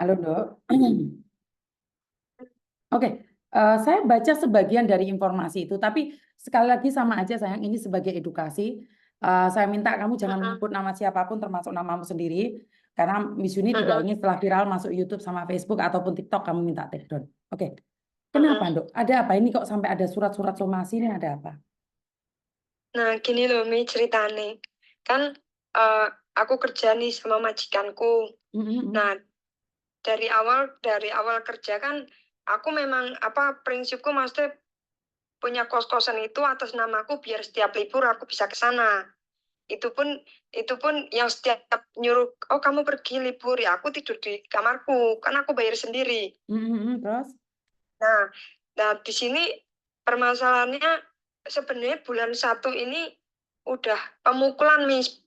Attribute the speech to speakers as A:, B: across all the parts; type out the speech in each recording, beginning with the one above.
A: Halo, Dok. Oke, saya baca sebagian dari informasi itu, tapi sekali lagi sama aja sayang, ini sebagai edukasi. Saya minta kamu jangan
B: Mm-mm,
A: menyebut nama siapapun, termasuk namamu sendiri, karena Miss Yuni tidak
B: mm-mm,
A: ingin setelah viral masuk YouTube sama Facebook ataupun TikTok kamu minta take down. Oke, kenapa,
B: mm-mm.
A: Dok? Ada apa ini kok sampai ada surat-surat somasi ini ada apa?
B: Nah, gini loh, Mi, ceritane. Kan eh, aku kerja nih sama majikanku. Nah,
A: Mm-mm.
B: dari awal kerja kan aku memang apa prinsipku maksudnya punya kos-kosan itu atas namaku biar setiap libur aku bisa ke sana. Itu pun itu pun yang setiap nyuruh, oh kamu pergi libur ya aku tidur di kamarku, kan aku bayar sendiri.
A: Terus?
B: Nah, nah di sini permasalahannya sebenarnya bulan satu ini udah pemukulan mis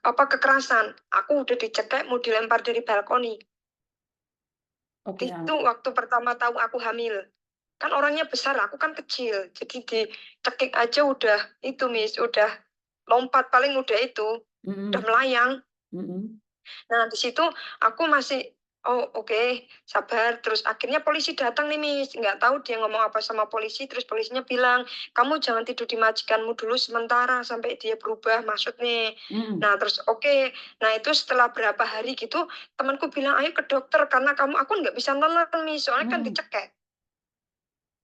B: apa kekerasan. Aku udah dicekek mau dilempar dari balkoni.
A: Oke,
B: Itu waktu pertama tahu aku hamil. Kan orangnya besar, aku kan kecil. Jadi dicekik aja udah itu mis, udah lompat paling udah itu, udah
A: Mm-mm.
B: melayang.
A: Mm-mm.
B: Nah, di situ aku masih, oh oke, sabar. Terus akhirnya polisi datang nih, Miss. Nggak tahu dia ngomong apa sama polisi. Terus polisinya bilang, kamu jangan tidur di majikanmu dulu sementara sampai dia berubah maksudnya.
A: Mm-mm.
B: Nah, terus oke. Nah, itu setelah berapa hari gitu, temanku bilang, ayo ke dokter. Karena aku nggak bisa nonton, Miss. Soalnya kan
A: Mm-mm.
B: dicekek.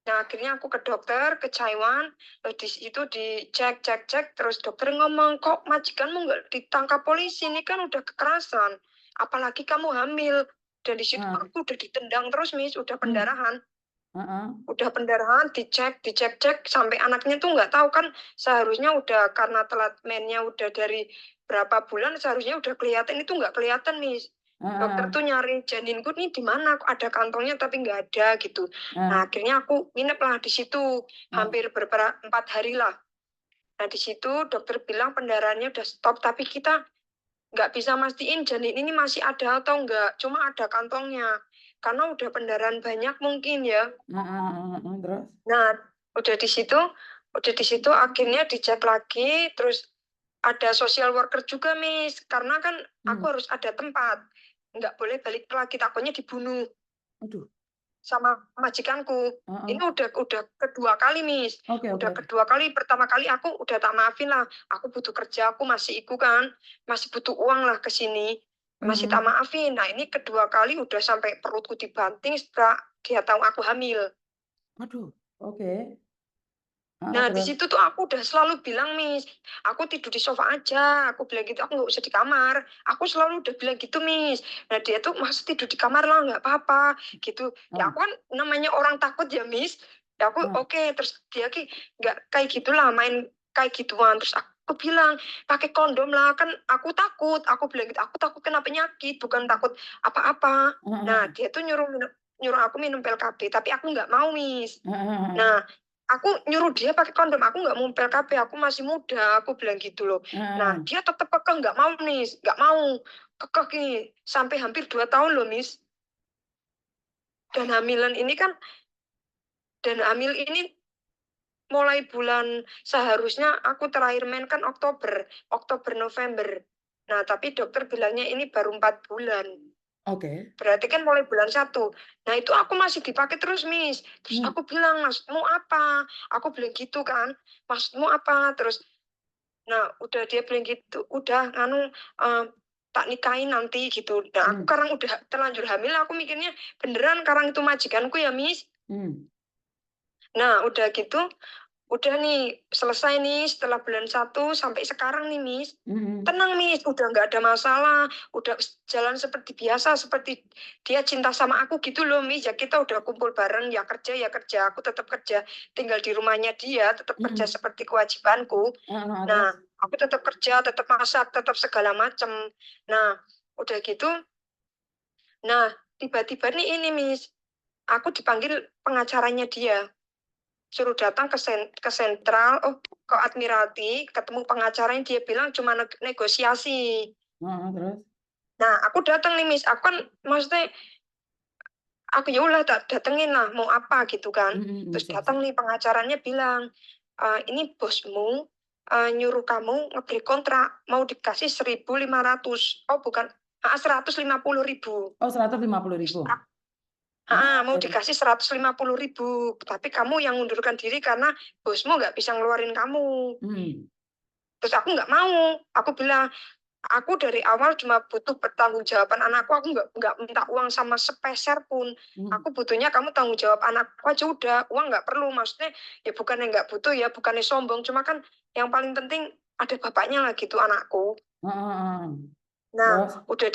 B: Nah, akhirnya aku ke dokter, ke Taiwan, di situ dicek, cek, cek, terus dokter ngomong, kok majikanmu nggak ditangkap polisi, ini kan udah kekerasan, apalagi kamu hamil. Dan di situ
A: Ah,
B: aku udah ditendang terus, Miss,
A: mm. Ah.
B: udah pendarahan, dicek, dicek, cek, sampai anaknya tuh nggak tahu kan, seharusnya udah, karena telat mainnya udah dari berapa bulan, seharusnya udah kelihatan, itu nggak kelihatan, Miss. Dokter
A: Ah.
B: tuh nyari janinku nih di mana, kok ada kantongnya tapi nggak ada gitu. Nah,
A: Ah.
B: akhirnya aku nginep lah di situ
A: Ah.
B: hampir beberapa 4 hari lah. Nah, di situ dokter bilang pendarahannya udah stop, tapi kita nggak bisa mastiin janin ini masih ada atau enggak. Cuma ada kantongnya. Karena udah pendarahan banyak mungkin ya.
A: Terus?
B: Nah, udah di situ akhirnya dicek lagi, terus ada social worker juga, Miss. Karena kan aku
A: Hmm.
B: harus ada tempat. Nggak boleh balik lagi, takutnya dibunuh
A: Aduh.
B: sama majikanku. Ini
A: Heeh.
B: udah kedua kali, Miss.
A: Oke, oke,
B: Udah
A: oke.
B: kedua kali. Pertama kali aku udah tak maafin lah. Aku butuh kerja, aku masih iku kan. Masih butuh uang lah ke sini. Masih tak
A: Mhm.
B: maafin. Nah, ini kedua kali udah sampai perutku dibanting setelah dia tahu aku hamil.
A: Aduh, oke.
B: Nah, di
A: Terus?
B: situ tuh aku udah selalu bilang, Miss, aku tidur di sofa aja. Aku bilang gitu, aku nggak usah di kamar. Aku selalu udah bilang gitu, Miss. Nah, dia tuh masih tidur di kamar lah, nggak apa-apa. Gitu. Ya,
A: Ah,
B: aku kan namanya orang takut ya, Miss. Ya, aku
A: ah,
B: oke. Terus dia nggak kayak gitulah, main kayak gituan. Terus aku bilang, pakai kondom lah. Kan aku takut. Aku bilang gitu, aku takut kena penyakit, bukan takut apa-apa.
A: ah,
B: Nah,
A: ah,
B: dia tuh nyuruh aku minum pil KB, tapi aku nggak mau, Miss.
A: ah,
B: Nah, aku nyuruh dia pakai kondom, aku nggak mau PLKP, aku masih muda, aku bilang gitu loh. Nah,
A: ah.
B: dia tetap kekeh nggak mau nih, nggak mau kekeh nih, sampai hampir 2 tahun loh, Miss. Dan hamilan ini kan, dan hamil ini mulai bulan, seharusnya aku terakhir main kan Oktober November. Nah, tapi dokter bilangnya ini baru 4 bulan.
A: Oke.
B: Berarti kan mulai bulan satu. Nah, itu aku masih dipakai terus, Miss. Terus
A: Hmm.
B: aku bilang, maksudmu apa? Aku bilang gitu kan. Maksudmu apa? Terus, nah, udah dia bilang gitu. Udah, eh, tak nikahin nanti gitu. Nah, aku
A: Hmm.
B: sekarang udah terlanjur hamil. Aku mikirnya, beneran sekarang itu majikanku ya, Miss.
A: Hmm.
B: Nah, udah gitu. Udah nih, selesai nih setelah bulan satu sampai sekarang nih, Miss.
A: Hmm.
B: Tenang, Miss. Udah nggak ada masalah. Udah jalan seperti biasa, seperti dia cinta sama aku gitu loh, Miss. Ya kita udah kumpul bareng, ya kerja, ya kerja. Aku tetap kerja, tinggal di rumahnya dia, tetap kerja
A: Hmm.
B: seperti kewajibanku. Nah,
A: Terus?
B: aku tetap kerja, tetap masak, tetap segala macam. Nah, udah gitu. Nah, tiba-tiba nih ini, Miss. Aku dipanggil pengacaranya dia, suruh datang ke sentral, oh ke Admiralty, ketemu pengacaranya, dia bilang cuma negosiasi.
A: Terus?
B: Nah, aku datang nih, Miss, aku kan maksudnya aku ya udah datengin lah mau apa gitu kan. Terus
A: Siap,
B: datang
A: siap.
B: nih pengacaranya bilang, ini bosmu nyuruh kamu ngeberi kontrak mau dikasih 1.500. Oh bukan, 150.000.
A: Oh, 150.000.
B: Mau
A: Oke.
B: dikasih 150.000, tapi kamu yang ngundurkan diri karena bosmu nggak bisa ngeluarin kamu. Terus aku nggak mau, aku bilang, aku dari awal cuma butuh pertanggungjawaban anakku, aku nggak minta uang sama sepeser pun. Aku butuhnya kamu tanggung jawab anakku aja udah, uang nggak perlu. Maksudnya ya bukannya nggak butuh ya, bukannya sombong, cuma kan yang paling penting ada bapaknya lah gitu anakku. Nah,
A: Terus?
B: udah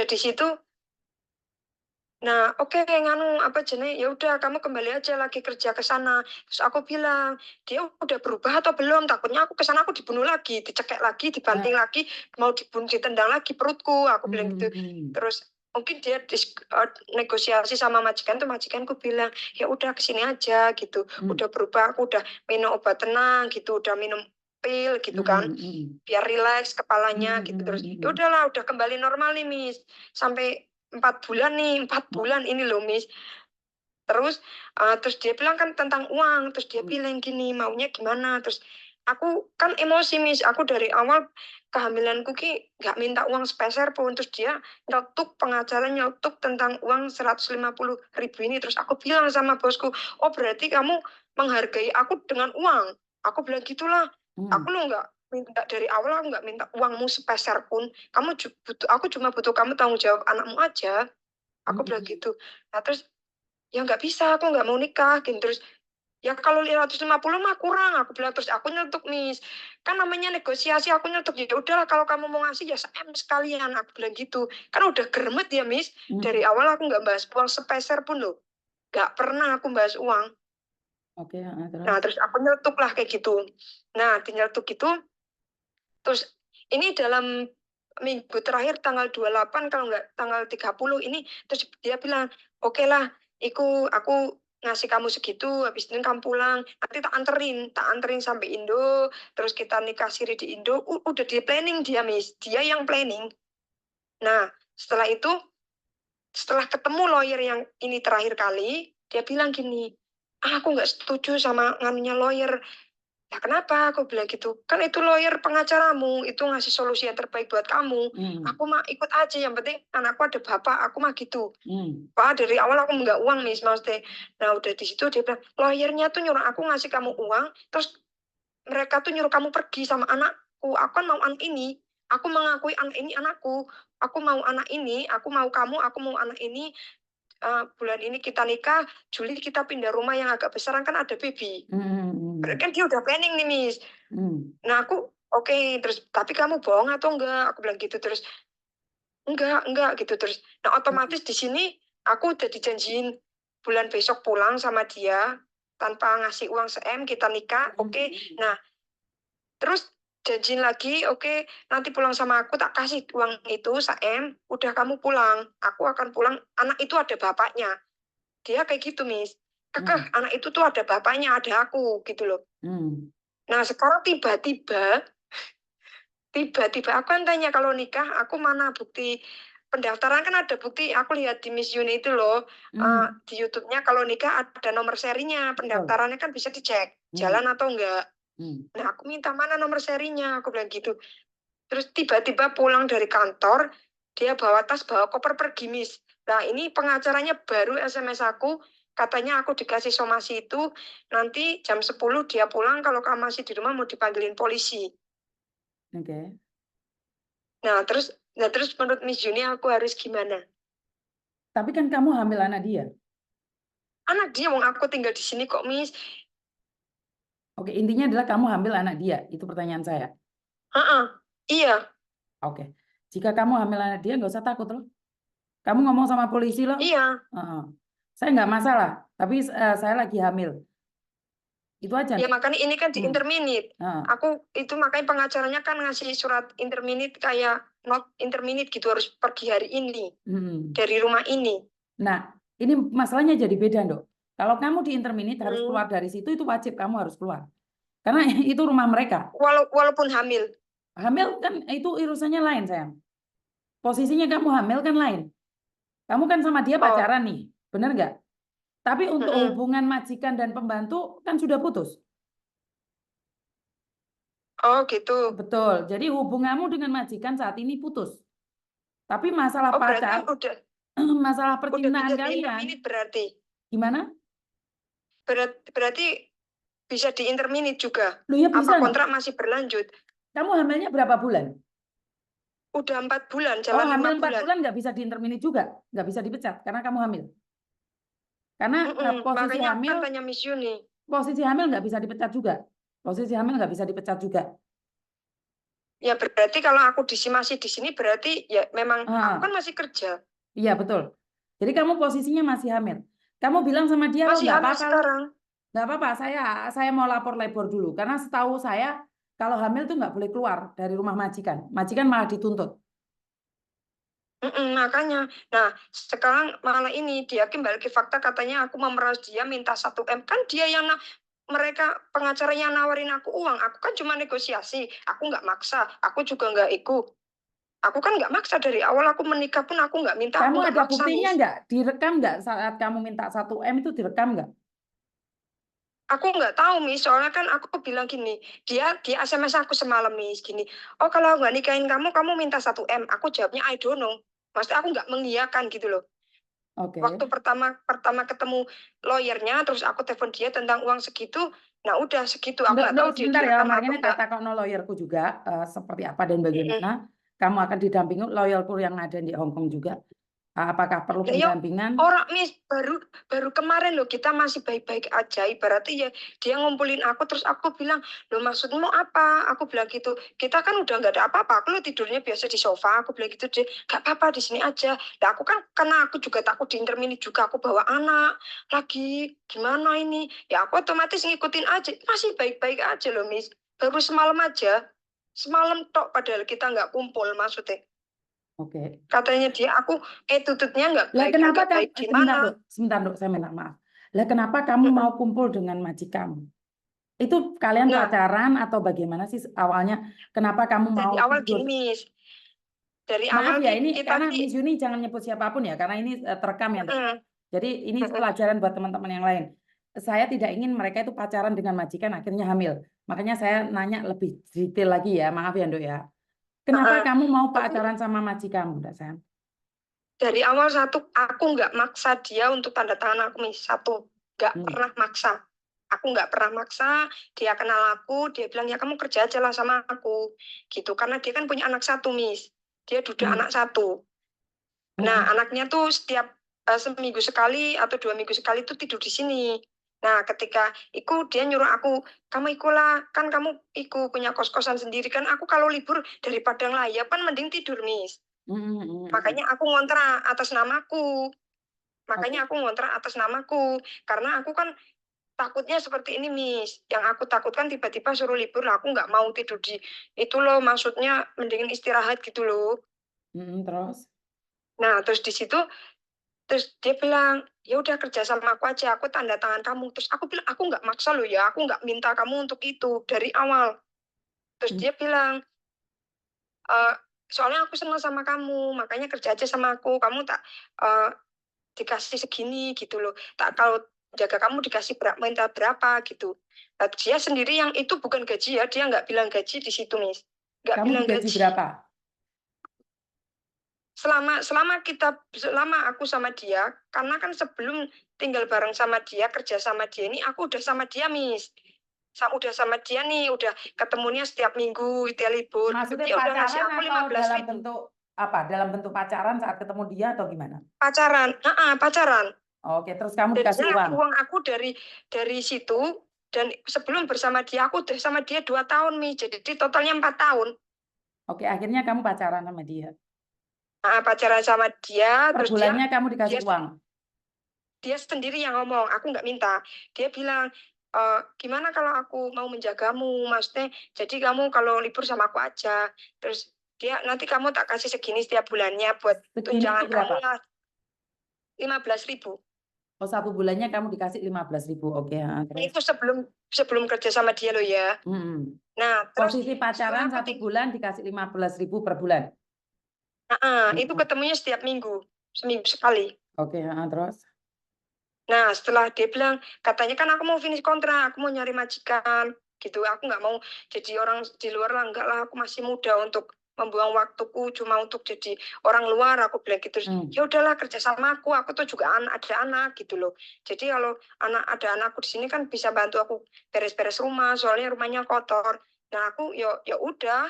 B: di situ. Nah, oke, nganu apa jenis, ya udah kamu kembali aja lagi kerja ke sana. Terus aku bilang, dia udah berubah atau belum? Takutnya aku ke sana aku dibunuh lagi, dicekek lagi, dibanting lagi, mau dibunuh, ditendang lagi perutku. Aku bilang gitu. Terus mungkin dia negosiasi sama majikan tuh, majikanku bilang, ya udah kesini aja gitu. Udah berubah, aku udah minum obat tenang gitu, udah minum pil gitu kan, biar rileks kepalanya gitu. Terus ya udahlah, udah kembali normal nih Miss, sampai 4 bulan nih, 4 bulan ini loh Miss. Terus dia bilang kan tentang uang, terus dia bilang gini, maunya gimana. Terus aku kan emosi Miss, aku dari awal kehamilanku ki nggak minta uang sepeser pun. Terus dia pengacara nyetuk tentang uang 150.000 ini. Terus aku bilang sama bosku, oh berarti kamu menghargai aku dengan uang. Aku bilang gitulah, aku lo nggak minta dari awal, aku nggak minta uangmu sepeser pun. Aku cuma butuh kamu tanggung jawab anakmu aja. Aku bilang gitu. Nah terus ya nggak bisa, aku nggak mau nikah gitu. Terus ya kalau 550 mah kurang, aku bilang. Terus aku nyetuk Miss, kan namanya negosiasi, aku nyetuk, ya udahlah kalau kamu mau ngasih ya sekalian, aku bilang gitu. Kan udah geremet ya Miss, dari awal aku nggak bahas uang sepeser pun loh, nggak pernah aku bahas uang.
A: Oke,
B: Nah terus aku nyetuk lah kayak gitu. Nah di nyetuk itu, terus ini dalam minggu terakhir tanggal 28 kalau nggak tanggal 30 ini, terus dia bilang, oke lah, aku ngasih kamu segitu, habis itu kamu pulang, nanti tak anterin sampai Indo, terus kita nikah siri di Indo. Udah di planning dia Miss, dia yang planning. Nah setelah itu, setelah ketemu lawyer yang ini terakhir kali, dia bilang gini, aku nggak setuju sama nganunya lawyer. Ya kenapa? Aku bilang gitu. Kan itu lawyer pengacaramu, itu ngasih solusi yang terbaik buat kamu. Aku mah ikut aja, yang penting anakku ada bapak, aku mah gitu. Pak, dari awal aku nggak uang Miss, maksudnya. Nah udah di situ dia bilang, lawyernya tuh nyuruh aku ngasih kamu uang, terus mereka tuh nyuruh kamu pergi sama anakku. Aku kan mau anak ini, aku mengakui anak ini anakku. Aku mau anak ini, aku mau kamu, aku mau anak ini. Bulan ini kita nikah, Juli kita pindah rumah yang agak besar, kan ada baby. Kan dia udah planning nih Miss. Nah aku oke, terus tapi kamu bohong atau enggak? Aku bilang gitu. Terus enggak gitu. Terus nah otomatis di sini aku udah dijanjiin bulan besok pulang sama dia tanpa ngasih uang kita nikah. Oke. Nah terus janjiin lagi, oke, nanti pulang sama aku tak kasih uang itu udah kamu pulang, aku akan pulang, anak itu ada bapaknya. Dia kayak gitu Miss, kekeh, anak itu tuh ada bapaknya, ada aku gitu loh. Nah sekarang tiba-tiba aku kan tanya, kalau nikah aku mana bukti pendaftaran, kan ada bukti, aku lihat di Miss Uni itu loh, di YouTube-nya kalau nikah ada nomor serinya, pendaftarannya kan bisa dicek jalan atau enggak. Nah aku minta mana nomor serinya, aku bilang gitu. Terus tiba-tiba pulang dari kantor, dia bawa tas, bawa koper pergi Miss. Nah ini pengacaranya baru SMS aku, katanya aku dikasih somasi itu, nanti jam 10 dia pulang, kalau kamu masih di rumah mau dipanggilin polisi.
A: Oke.
B: Nah terus menurut Miss Juni aku harus gimana?
A: Tapi kan kamu hamil anak dia.
B: Anak dia, mau aku tinggal di sini kok Miss.
A: Oke, intinya adalah kamu hamil anak dia. Itu pertanyaan saya.
B: Iya.
A: Oke. Jika kamu hamil anak dia, nggak usah takut loh. Kamu ngomong sama polisi loh.
B: Iya.
A: Saya nggak masalah, tapi saya lagi hamil. Itu aja.
B: Ya makanya ini kan di interminate. Aku itu makanya pengacaranya kan ngasih surat interminate, kayak not interminate gitu, harus pergi hari ini dari rumah ini.
A: Nah, ini masalahnya jadi beda, Dok. Kalau kamu di interminate harus keluar dari situ, itu wajib kamu harus keluar. Karena itu rumah mereka.
B: Walaupun hamil.
A: Hamil kan itu urusannya lain, sayang. Posisinya kamu hamil kan lain. Kamu kan sama dia pacaran nih, bener nggak? Tapi untuk hubungan majikan dan pembantu kan sudah putus.
B: Oh gitu.
A: Betul. Jadi hubunganmu dengan majikan saat ini putus. Tapi masalah
B: Oh, berarti
A: pacar, masalah
B: udah
A: percintaan
B: bisa
A: kalian,
B: di-interminate berarti.
A: gimana?
B: Berarti bisa di-interminate juga.
A: Lu ya
B: Apa
A: bisa, no?
B: kontrak masih berlanjut?
A: Kamu hamilnya berapa bulan?
B: Udah 4 bulan,
A: Oh,
B: jalan 5
A: hamil 4
B: bulan.
A: bulan nggak bisa di-interminate juga, nggak bisa dipecat karena kamu hamil. Karena
B: Makanya aku kan tanya Miss Yuni.
A: posisi hamil nggak bisa dipecat juga. Posisi hamil nggak bisa dipecat juga.
B: Ya berarti kalau aku masih di sini berarti ya memang aku kan
A: Ah,
B: masih kerja.
A: iya betul. Jadi kamu posisinya masih hamil. Kamu bilang sama dia loh,
B: Masih
A: nggak
B: hamil
A: apa-apa loh,
B: sekarang.
A: nggak apa-apa. Saya mau lapor labor dulu karena setahu saya kalau hamil tuh nggak boleh keluar dari rumah majikan. Majikan malah dituntut.
B: Makanya. Nah, sekarang malah ini dia kembali ke fakta katanya aku memeras dia minta 1 M. Kan dia yang mereka pengacaranya nawarin aku uang. Aku kan cuma negosiasi. Aku nggak maksa. Aku juga nggak ikut. Aku kan nggak maksa dari awal aku menikah pun aku nggak minta.
A: Kamu
B: Aku nggak
A: ada
B: maksa,
A: buktinya
B: Miss.
A: nggak? Direkam nggak saat kamu minta 1 M itu direkam nggak?
B: Aku nggak tahu, Miss. Soalnya kan aku bilang gini. Dia SMS aku semalam, Miss. Gini. Oh, kalau nggak nikahin kamu minta 1 M. Aku jawabnya I don't know. Maksudnya aku nggak mengiyakan gitu loh.
A: Oke.
B: Waktu pertama ketemu lawyernya, terus aku telepon dia tentang uang segitu, nah udah segitu. Aku nggak tahu dia
A: Sebentar ya,
B: direkam atau
A: makanya
B: enggak.
A: kata kok no lawyerku juga seperti apa dan
B: Mm-mm.
A: bagaimana kamu akan didampingi lawyerku yang ada di Hong Kong juga. Apakah perlu
B: Lah ya
A: pendampingan?
B: orang, Miss, baru kemarin loh kita masih baik-baik aja. Ibaratnya ya dia ngumpulin aku, terus aku bilang, loh maksudmu apa? Aku bilang gitu. Kita kan udah nggak ada apa-apa. Aku lo tidurnya biasa di sofa. Aku bilang gitu deh. Gak apa-apa di sini aja. Nah aku kan karena aku juga takut diintermini juga. Aku bawa anak lagi. Gimana ini? Ya aku otomatis ngikutin aja. Masih baik-baik aja loh, Miss. Baru semalam aja. Semalam tok padahal kita nggak kumpul maksudnya.
A: Oke.
B: Katanya dia aku tututnya nggak
A: Lah
B: baik, ya
A: kenapa
B: nggak baik
A: sebentar
B: gimana?
A: dok, sebentar dok, saya minta maaf. Lah kenapa kamu mau kumpul dengan majikan? Itu kalian
B: Nah,
A: pacaran atau bagaimana sih awalnya? Kenapa kamu
B: dari
A: mau
B: awal
A: tidur?
B: gini, Miss. Dari
A: Maaf
B: awal
A: ya, ini
B: kita
A: karena
B: sih,
A: Miss Yuni jangan nyebut siapapun ya, karena ini terekam ya dok. Jadi ini pelajaran buat teman-teman yang lain. Saya tidak ingin mereka itu pacaran dengan majikan akhirnya hamil. Makanya saya nanya lebih detail lagi ya, maaf ya dok ya. Kenapa kamu mau
B: tapi
A: pacaran sama majikanmu, Mbak Sam?
B: dari awal satu, aku nggak maksa dia untuk tanda tangan aku, Miss. Satu, nggak
A: Hmm.
B: pernah maksa. Aku nggak pernah maksa, dia kenal aku, dia bilang, ya kamu kerja aja lah sama aku. Gitu, karena dia kan punya anak satu, Miss. Dia duda
A: Hmm.
B: anak satu. Nah,
A: Hmm.
B: anaknya tuh setiap seminggu sekali atau 2 minggu sekali tuh tidur di sini. Nah, ketika ikut dia nyuruh aku, kamu ikutlah, kan kamu ikut punya kos-kosan sendiri kan. Aku kalau libur dari Padang Layap kan mending tidur, Miss.
A: Hmm. Hmm.
B: Makanya aku ngontrak atas namaku.
A: Oke.
B: Makanya aku ngontrak atas namaku. Karena aku kan takutnya seperti ini, Miss. Yang aku takutkan tiba-tiba suruh libur, lah aku nggak mau tidur di itu loh. Maksudnya mendingin istirahat gitu loh.
A: Terus?
B: Nah, terus di situ terus dia bilang, ya udah kerja sama aku aja, aku tanda tangan kamu. Terus aku bilang, aku nggak maksa loh ya, aku nggak minta kamu untuk itu dari awal. Terus
A: Hmm.
B: dia bilang, soalnya aku senang sama kamu, makanya kerja aja sama aku. Kamu tak eh, dikasih segini gitu loh. Tak kalau jaga kamu dikasih minta berapa gitu. Nah, dia sendiri yang itu bukan gaji ya, dia nggak bilang gaji di situ, Miss. Nggak
A: Kamu
B: bilang
A: digaji
B: gaji.
A: berapa?
B: Selama aku sama dia, karena kan sebelum tinggal bareng sama dia, kerja sama dia ini, aku udah sama dia, Miss. Udah sama dia nih, udah ketemunya setiap minggu, dia libur gitu.
A: Maksudnya
B: Dia udah ngasih
A: pacaran
B: aku
A: atau
B: 15
A: dalam
B: ribu.
A: bentuk apa? Dalam bentuk pacaran saat ketemu dia atau gimana?
B: Pacaran, pacaran.
A: Oke, terus kamu
B: Dan
A: dikasih
B: dia
A: uang.
B: ngasih uang aku dari situ, dan sebelum bersama dia, aku udah sama dia 2 tahun, Miss. Jadi totalnya 4 tahun.
A: Oke, akhirnya kamu pacaran sama dia.
B: Pacaran sama dia,
A: Per
B: terus
A: bulannya kamu dikasih
B: dia
A: uang.
B: dia sendiri yang ngomong, aku nggak minta. Dia bilang, gimana kalau aku mau menjagamu, maksudnya, jadi kamu kalau libur sama aku aja. Terus dia, nanti kamu tak kasih segini setiap bulannya buat
A: Segini itu
B: tunjangan kamu
A: berapa?
B: lah, 15 ribu.
A: Oh, 1 bulannya kamu dikasih 15.000. Oke,
B: Nah,
A: terus.
B: itu sebelum kerja sama dia loh ya. Nah, terus
A: Posisi pacaran
B: setelah aku
A: 1 bulan dikasih 15.000 per bulan.
B: itu ketemunya setiap minggu, seminggu sekali.
A: Oke, terus.
B: Nah, setelah dia bilang, katanya kan aku mau finish kontrak, aku mau nyari majikan, gitu. Aku nggak mau jadi orang di luar lah, enggak lah, aku masih muda untuk membuang waktuku cuma untuk jadi orang luar, aku bilang gitu. Ya udahlah kerja sama aku tuh juga ada anak gitu loh. Jadi kalau ada anakku di sini kan bisa bantu aku beres-beres rumah, soalnya rumahnya kotor. Nah aku ya udah,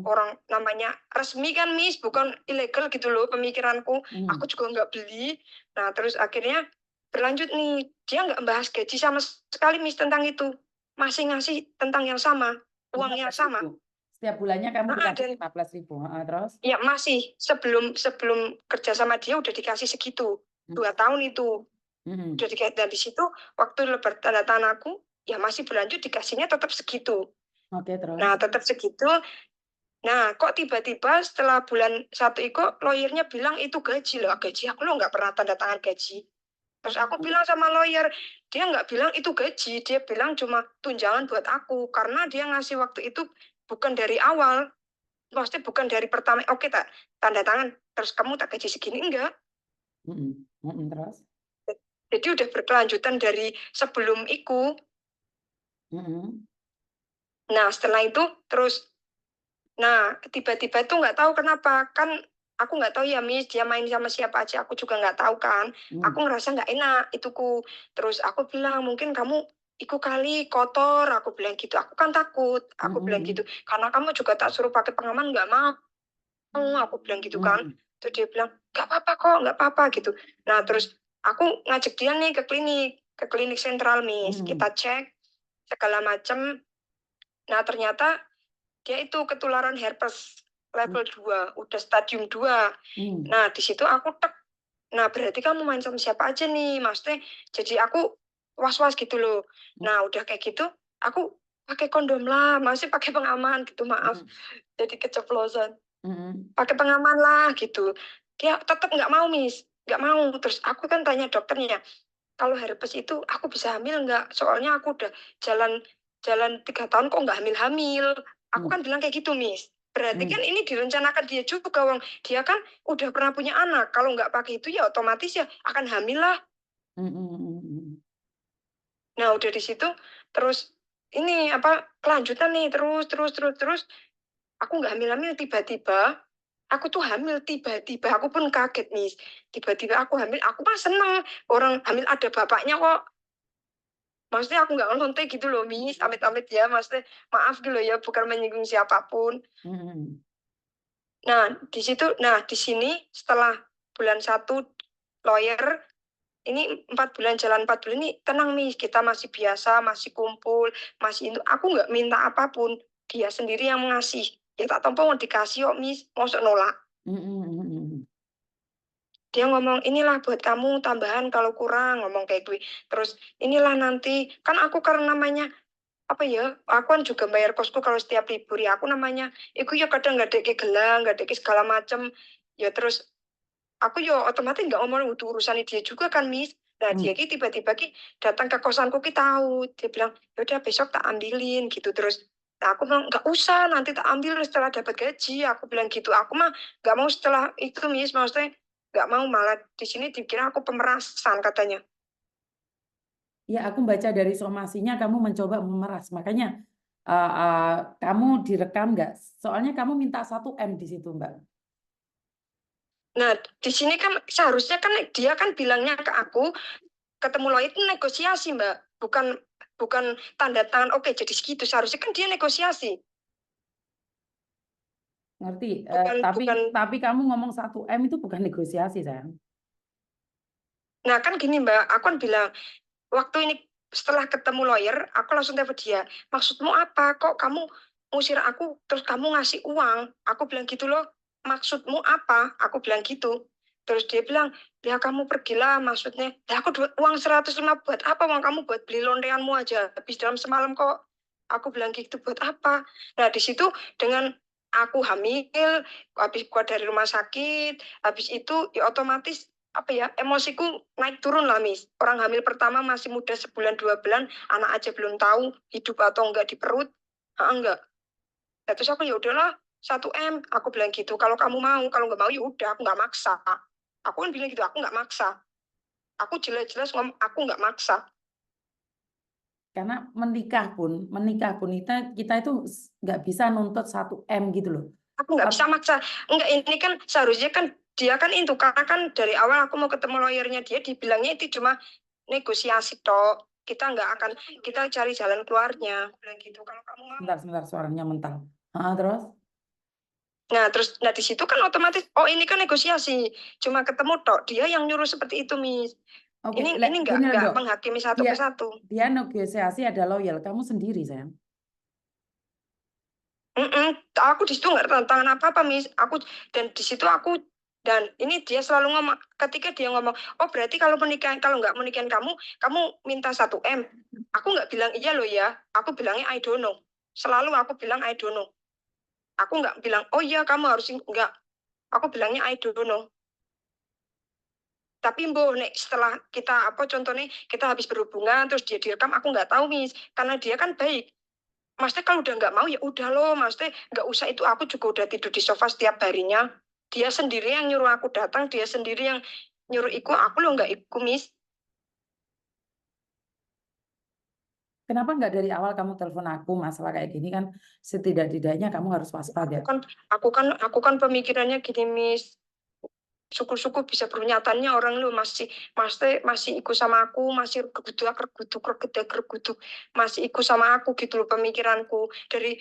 B: orang namanya resmi kan Miss, bukan ilegal gitu loh pemikiranku. Aku juga nggak beli. Nah terus akhirnya berlanjut nih, dia nggak bahas gaji sama sekali Miss tentang itu, masih ngasih tentang yang sama, uang yang sama.
A: Setiap bulannya kamu dikasih
B: Dan
A: 15.000. Terus?
B: ya masih sebelum kerja sama dia udah dikasih segitu, 2 tahun itu. Udah dikasih, dan di situ waktu lebar tanda tangan aku ya masih berlanjut dikasihnya tetap segitu.
A: Oke, terus?
B: Nah tetap segitu. Nah kok tiba-tiba setelah bulan 1 itu lawyernya bilang itu gaji loh, gaji aku lo nggak pernah tanda tangan gaji. Terus aku bilang sama lawyer, dia nggak bilang itu gaji, dia bilang cuma tunjangan buat aku, karena dia ngasih waktu itu bukan dari awal, maksudnya bukan dari pertama, oke tak tanda tangan, terus kamu tak gaji segini, enggak.
A: Terus?
B: Jadi udah berkelanjutan dari sebelum itu. Nah setelah itu terus, nah tiba-tiba itu nggak tahu kenapa, kan aku nggak tahu ya Miss, dia main sama siapa aja, aku juga nggak tahu kan. Aku ngerasa nggak enak ituku. Terus aku bilang mungkin kamu iku kali kotor, aku bilang gitu. Aku kan takut, aku bilang gitu. Karena kamu juga tak suruh pakai pengaman, nggak mau. Aku bilang gitu kan. Terus dia bilang nggak apa-apa kok, nggak apa-apa gitu. Nah terus aku ngajak dia nih ke klinik sentral Miss. Kita cek segala macam. Nah ternyata dia itu ketularan herpes level 2, udah stadium 2. Nah, di situ aku nah berarti kamu main sama siapa aja nih, maksudnya jadi aku was-was gitu loh. Nah, udah kayak gitu, aku pakai kondom lah, masih pakai pengaman gitu, maaf. Jadi keceplosan. Pakai pengaman lah gitu. Dia tetap nggak mau, Miss. Nggak mau. Terus aku kan tanya dokternya, kalau herpes itu aku bisa hamil nggak? Soalnya aku udah jalan 3 tahun kok nggak hamil-hamil. Aku kan bilang kayak gitu, Miss. Berarti kan ini direncanakan dia juga, Wong. Dia kan udah pernah punya anak. Kalau nggak pakai itu ya otomatis ya akan hamil lah. Nah, udah di situ terus ini apa kelanjutan nih terus. Aku nggak hamil-hamil, tiba-tiba aku tuh hamil, tiba-tiba aku pun kaget nih. Tiba-tiba aku hamil, aku mah seneng orang hamil ada bapaknya kok. Maksudnya aku nggak ngonte gitu loh, Miss, amit-amit ya, maksudnya maaf gitu loh ya, bukan menyinggung siapapun. Nah, di sini setelah bulan 1 lawyer, ini 4 bulan, jalan 4 bulan ini tenang, Miss, kita masih biasa, masih kumpul, masih itu, aku nggak minta apapun, dia sendiri yang mengasih. Ya tak tompo mau dikasih kok, Miss, maksud nolak. Dia ngomong, inilah buat kamu tambahan kalau kurang, ngomong kayak gue. Terus inilah nanti, kan aku karena namanya apa ya, aku kan juga bayar kosku kalau setiap libur ya, aku namanya iku ya kadang nggak ada gelang, nggak ada segala macem ya. Terus aku ya otomatis nggak ngomong untuk urusan dia juga kan, Miss. Nah dia tiba-tiba datang ke kosanku, tahu, dia bilang yaudah besok tak ambilin gitu. Terus nah, aku bilang nggak usah, nanti tak ambil setelah dapat gaji, aku bilang gitu. Aku mah nggak mau setelah itu, Miss, maksudnya nggak mau, malah di sini dikira aku pemerasan katanya.
A: Ya, aku baca dari somasinya kamu mencoba memeras. Makanya kamu direkam nggak? Soalnya kamu minta 1 M di situ, Mbak.
B: Nah, di sini kan seharusnya kan dia kan bilangnya ke aku, ketemu lawyer itu negosiasi, Mbak. Bukan tanda tangan oke jadi segitu. Seharusnya kan dia negosiasi.
A: Ngerti?
B: Bukan.
A: Tapi kamu ngomong 1 M itu bukan negosiasi, sayang.
B: Nah, kan gini, Mbak, aku kan bilang waktu ini setelah ketemu lawyer, aku langsung telepon dia. Maksudmu apa? Kok kamu ngusir aku terus kamu ngasih uang? Aku bilang gitu loh. Maksudmu apa? Aku bilang gitu. Terus dia bilang, ya kamu pergilah, maksudnya. Ya aku uang 105 buat apa? Uang kamu buat beli lonteanmu aja. Habis dalam semalam kok. Aku bilang gitu buat apa? Nah, di situ dengan aku hamil, habis keluar dari rumah sakit, habis itu ya otomatis apa ya, emosiku naik turun lah, Miss. Orang hamil pertama masih muda, sebulan 2 bulan, anak aja belum tahu hidup atau enggak di perut. Enggak. Nah, terus aku ya udahlah 1 M, aku bilang gitu. Kalau kamu mau, kalau nggak mau ya udah, aku nggak maksa. Aku kan bilang gitu, aku nggak maksa. Aku jelas-jelas ngomong aku nggak maksa.
A: Karena menikah pun kita itu nggak bisa nuntut 1 M gitu loh.
B: Aku nggak bisa maksa. Enggak, ini kan seharusnya kan dia kan itu, karena kan dari awal aku mau ketemu lawyernya dia, dibilangnya itu cuma negosiasi toh. Kita nggak akan, kita cari jalan keluarnya. Bilang gitu. Kalau kamu mau.
A: Sebentar, suaranya mental. Terus?
B: Nah, terus di situ kan otomatis, oh ini kan negosiasi. Cuma ketemu toh. Dia yang nyuruh seperti itu, Miss.
A: Oke,
B: Ini
A: gini loh,
B: nggak
A: Dok.
B: menghakimi satu
A: Dia,
B: persatu.
A: dia negosiasi ada loyal. Kamu sendiri, sayang.
B: Aku di situ nggak ada tantangan apa-apa, Miss. Dan di situ dan ini dia selalu ngomong, ketika dia ngomong, oh berarti kalau nggak menikahin kamu minta 1 M. Aku nggak bilang iya loh ya. Aku bilangnya I don't know. Selalu aku bilang I don't know. Aku nggak bilang, oh iya kamu harus nggak. Aku bilangnya I don't know. Tapi setelah kita contohnya kita habis berhubungan terus dia direkam, aku nggak tahu, Miss, karena dia kan baik. Maksudnya kalau udah nggak mau ya udah loh, maksudnya nggak usah itu, aku juga udah tidur di sofa setiap harinya. Dia sendiri yang nyuruh aku datang, dia sendiri yang nyuruh ikut, aku loh nggak ikut, Miss.
A: Kenapa nggak dari awal kamu telepon aku masalah kayak gini kan? Setidak-tidaknya kamu harus waspada.
B: Aku kan pemikirannya gini, Miss. Syukur-syukur bisa pernyataannya orang lu masih ikut sama aku, masih kergutuk, masih ikut sama aku gitu loh pemikiranku dari